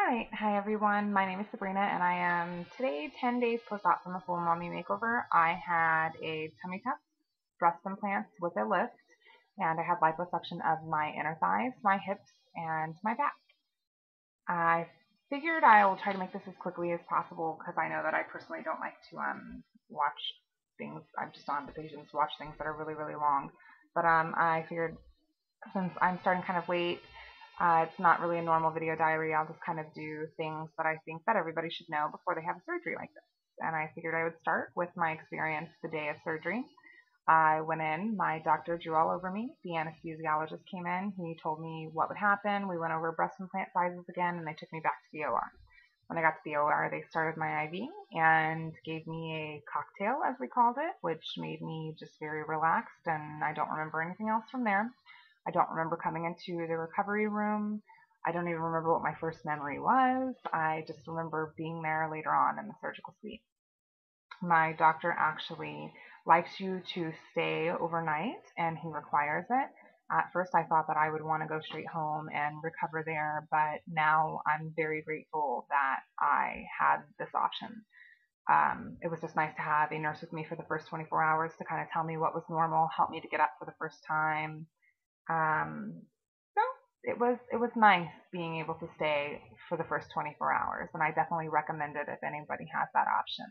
Alright, hi everyone. My name is Sabrina and I am today 10 days post-op from a full mommy makeover. I had a tummy tuck, breast implants with a lift, and I had liposuction of my inner thighs, my hips, and my back. I figured I will try to make this as quickly as possible because I know that I personally don't like to watch things. I just don't have the patience to watch things that are really, really long. But I figured since I'm starting kind of late, it's not really a normal video diary. I'll just kind of do things that I think that everybody should know before they have a surgery like this. And I figured I would start with my experience the day of surgery. I went in, my doctor drew all over me. The anesthesiologist came in, he told me what would happen. We went over breast implant sizes again, and they took me back to the OR. When I got to the OR, they started my IV and gave me a cocktail, as we called it, which made me just very relaxed, and I don't remember anything else from there. I don't remember coming into the recovery room. I don't even remember what my first memory was. I just remember being there later on in the surgical suite. My doctor actually likes you to stay overnight, and he requires it. At first, I thought that I would want to go straight home and recover there, but now I'm very grateful that I had this option. It was just nice to have a nurse with me for the first 24 hours to kind of tell me what was normal, help me to get up for the first time. So it was nice being able to stay for the first 24 hours, and I definitely recommend it if anybody has that option.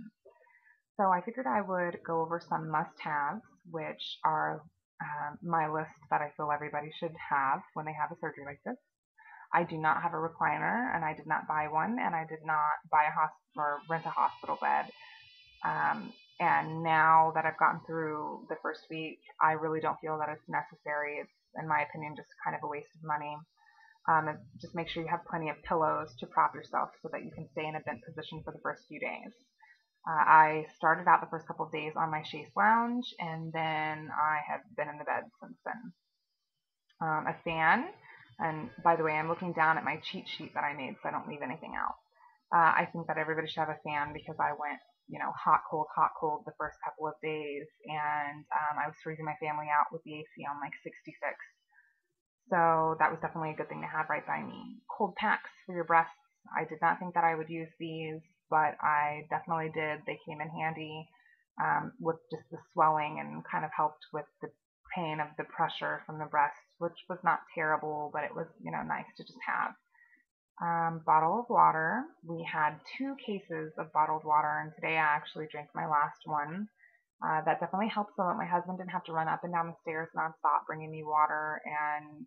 So I figured I would go over some must-haves, which are my list that I feel everybody should have when they have a surgery like this. I do not have a recliner, and I did not buy one, and I did not buy a hospital or rent a hospital bed. And now that I've gotten through the first week, I really don't feel that it's necessary. It's, in my opinion, just kind of a waste of money. Just make sure you have plenty of pillows to prop yourself so that you can stay in a bent position for the first few days. I started out the first couple of days on my chaise lounge, and then I have been in the bed since then. A fan, and by the way, I'm looking down at my cheat sheet that I made so I don't leave anything out. I think that everybody should have a fan because I went, hot, cold the first couple of days, and I was freezing my family out with the AC on like 66. So that was definitely a good thing to have right by me. Cold packs for your breasts. I did not think that I would use these, but I definitely did. They came in handy with just the swelling and kind of helped with the pain of the pressure from the breast, which was not terrible, but it was, nice to just have. Bottle of water. We had 2 cases of bottled water, and today I actually drank my last one. That definitely helped so that my husband didn't have to run up and down the stairs nonstop bringing me water, and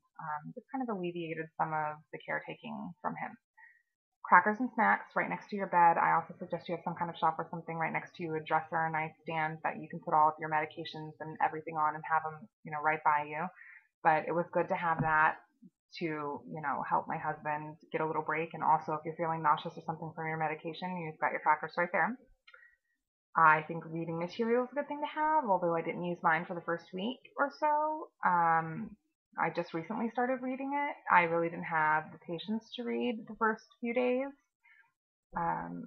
just kind of alleviated some of the caretaking from him. Crackers and snacks right next to your bed. I also suggest you have some kind of shelf or something right next to you, a dresser, a nightstand that you can put all of your medications and everything on and have them, right by you. But it was good to have that to, help my husband get a little break. And also, if you're feeling nauseous or something from your medication, you've got your crackers right there. I think reading material is a good thing to have, although I didn't use mine for the first week or so. I just recently started reading it. I really didn't have the patience to read the first few days.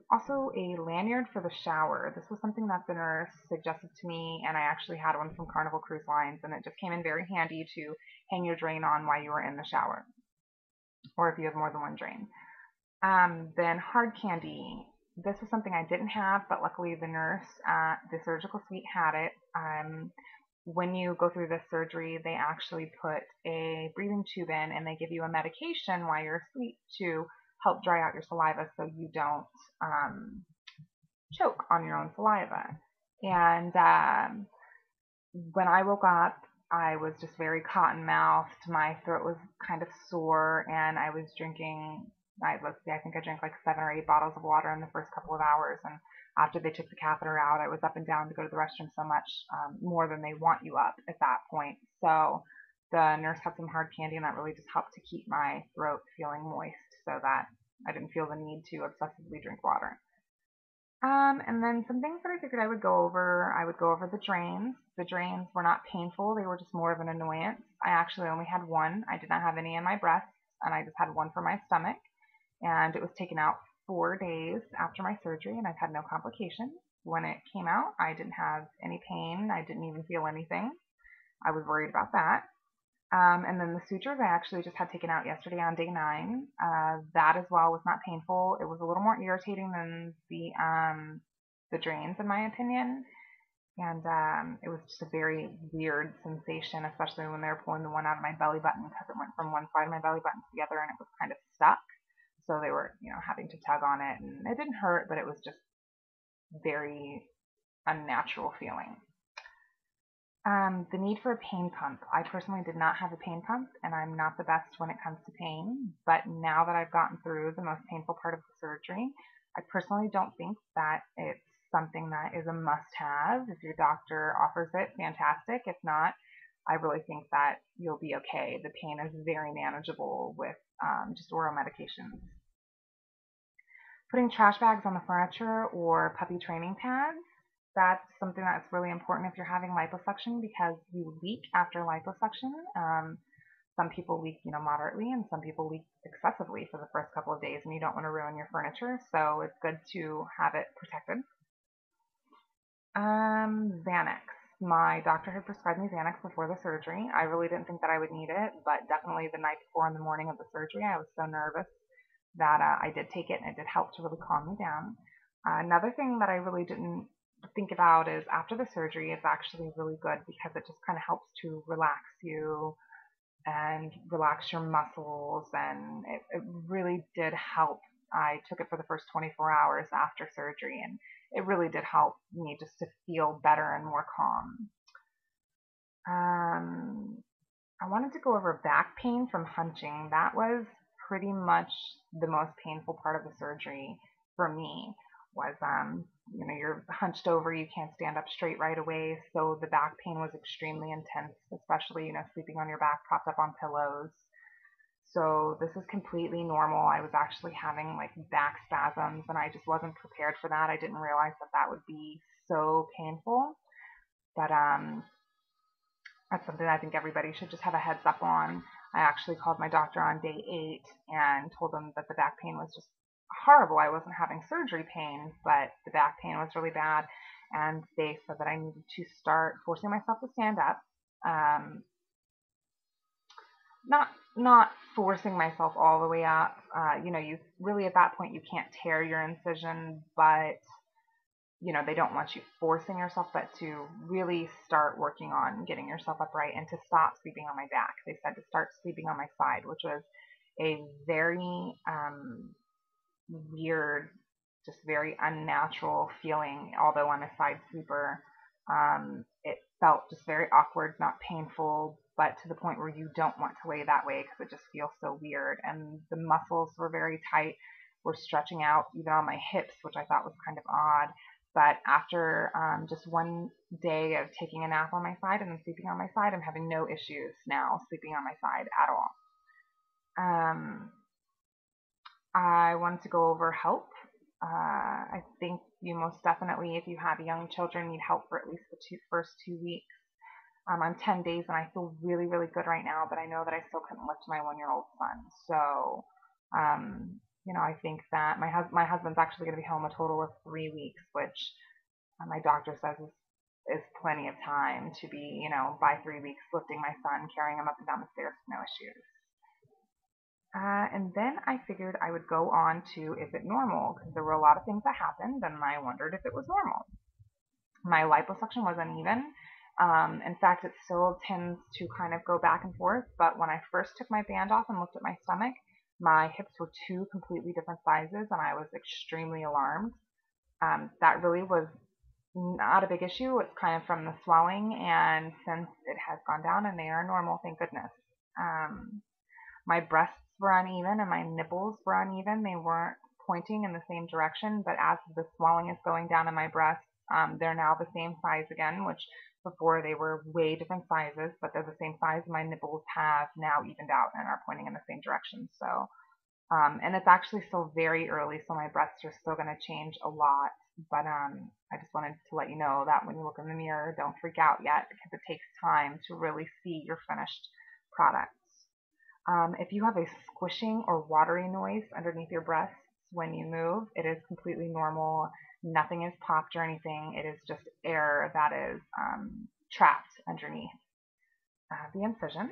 Also, a lanyard for the shower. This was something that the nurse suggested to me, and I actually had one from Carnival Cruise Lines, and it just came in very handy to hang your drain on while you were in the shower, or if you have more than one drain. Then hard candy. This was something I didn't have, but luckily the nurse at the surgical suite had it. When you go through this surgery, they actually put a breathing tube in, and they give you a medication while you're asleep to help dry out your saliva so you don't choke on your own saliva. And when I woke up, I was just very cotton-mouthed. My throat was kind of sore, and I was drinking, I think I drank like 7 or 8 bottles of water in the first couple of hours. And after they took the catheter out, I was up and down to go to the restroom so much, more than they want you up at that point. So the nurse had some hard candy, and that really just helped to keep my throat feeling moist so that I didn't feel the need to obsessively drink water. And then some things that I figured I would go over the drains. The drains were not painful, they were just more of an annoyance. I actually only had one. I did not have any in my breasts, and I just had one for my stomach. And it was taken out 4 days after my surgery, and I've had no complications. When it came out, I didn't have any pain. I didn't even feel anything. I was worried about that. And then the sutures I actually just had taken out yesterday on day 9. That as well was not painful. It was a little more irritating than the drains, in my opinion. And it was just a very weird sensation, especially when they were pulling the one out of my belly button, because it went from one side of my belly button to the other and it was kind of stuck. So they were, having to tug on it, and it didn't hurt, but it was just very unnatural feeling. The need for a pain pump. I personally did not have a pain pump, and I'm not the best when it comes to pain, but now that I've gotten through the most painful part of the surgery, I personally don't think that it's something that is a must-have. If your doctor offers it, fantastic. If not, I really think that you'll be okay. The pain is very manageable with just oral medications. Putting trash bags on the furniture or puppy training pads. That's something that's really important if you're having liposuction, because you leak after liposuction. Some people leak, moderately, and some people leak excessively for the first couple of days, and you don't want to ruin your furniture, so it's good to have it protected. Xanax. My doctor had prescribed me Xanax before the surgery. I really didn't think that I would need it, but definitely the night before in the morning of the surgery, I was so nervous that I did take it, and it did help to really calm me down. Another thing that I really didn't think about is after the surgery, it's actually really good because it just kind of helps to relax you and relax your muscles, and it really did help. I took it for the first 24 hours after surgery, and it really did help me just to feel better and more calm. I wanted to go over back pain from hunching. That was pretty much the most painful part of the surgery for me. Was you're hunched over, you can't stand up straight right away, so the back pain was extremely intense, especially sleeping on your back propped up on pillows. So this is completely normal. I was actually having like back spasms, and I just wasn't prepared for that. I didn't realize that that would be so painful, but that's something I think everybody should just have a heads up on. I actually called my doctor on day 8 and told him that the back pain was just horrible. I wasn't having surgery pain, but the back pain was really bad, and they said that I needed to start forcing myself to stand up. Not forcing myself all the way up. You really at that point you can't tear your incision, but they don't want you forcing yourself, but to really start working on getting yourself upright and to stop sleeping on my back. They said to start sleeping on my side, which was a very weird, just very unnatural feeling. Although I'm a side sleeper, it felt just very awkward, not painful, but to the point where you don't want to lay that way because it just feels so weird. And the muscles were very tight, were stretching out even on my hips, which I thought was kind of odd. But after just one day of taking a nap on my side and then sleeping on my side, I'm having no issues now sleeping on my side at all. I wanted to go over help. I think you most definitely, if you have young children, need help for at least the first 2 weeks. I'm 10 days and I feel really, really good right now, but I know that I still couldn't lift my 1-year-old son. So, I think that my husband's actually going to be home a total of 3 weeks, which my doctor says is plenty of time to be, by 3 weeks lifting my son, carrying him up and down the stairs with no issues. And then I figured I would go on to is it normal, because there were a lot of things that happened and I wondered if it was normal. My liposuction was uneven. In fact, it still tends to kind of go back and forth, but when I first took my band off and looked at my stomach, my hips were 2 completely different sizes, and I was extremely alarmed. That really was not a big issue. It's kind of from the swelling, and since it has gone down and they are normal, thank goodness. My breasts were uneven and my nipples were uneven. They weren't pointing in the same direction, but as the swelling is going down in my breasts, they're now the same size again, which before they were way different sizes, but they're the same size. My nipples have now evened out and are pointing in the same direction. So, and it's actually still very early, so my breasts are still going to change a lot. But I just wanted to let you know that when you look in the mirror, don't freak out yet, because it takes time to really see your finished products. If you have a squishing or watery noise underneath your breasts when you move, it is completely normal. Nothing is popped or anything. It is just air that is trapped underneath the incision.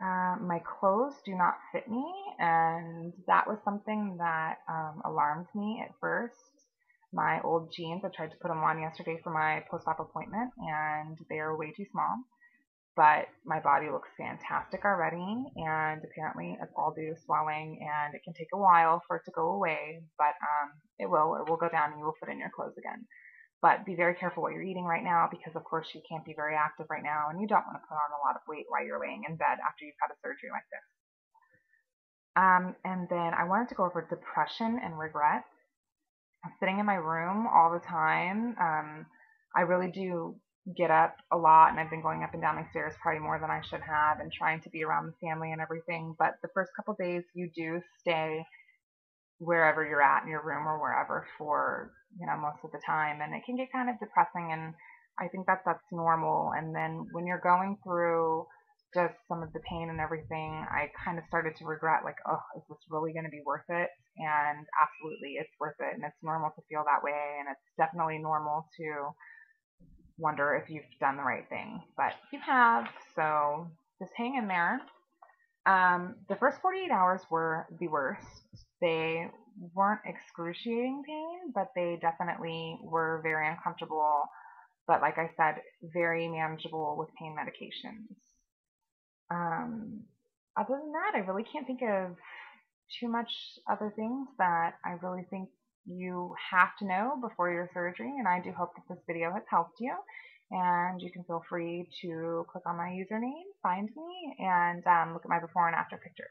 My clothes do not fit me, and that was something that alarmed me at first. My old jeans, I tried to put them on yesterday for my post-op appointment, and they are way too small. But my body looks fantastic already, and apparently it's all due to swelling, and it can take a while for it to go away, but it will. It will go down, and you will fit in your clothes again. But be very careful what you're eating right now because, of course, you can't be very active right now, and you don't want to put on a lot of weight while you're laying in bed after you've had a surgery like this. And then I wanted to go over depression and regret. I'm sitting in my room all the time. I really do get up a lot, and I've been going up and down the stairs probably more than I should have, and trying to be around the family and everything. But the first couple days, you do stay wherever you're at in your room or wherever for most of the time, and it can get kind of depressing, and I think that that's normal. And then when you're going through just some of the pain and everything, I kind of started to regret, like, oh, is this really going to be worth it? And absolutely it's worth it, and it's normal to feel that way, and it's definitely normal to wonder if you've done the right thing, but you have, so just hang in there. The first 48 hours were the worst. They weren't excruciating pain, but they definitely were very uncomfortable. But like I said, very manageable with pain medications. Um, Other than that, I really can't think of too much other things that I really think you have to know before your surgery. And I do hope that this video has helped you. And you can feel free to click on my username, find me, and look at my before and after pictures.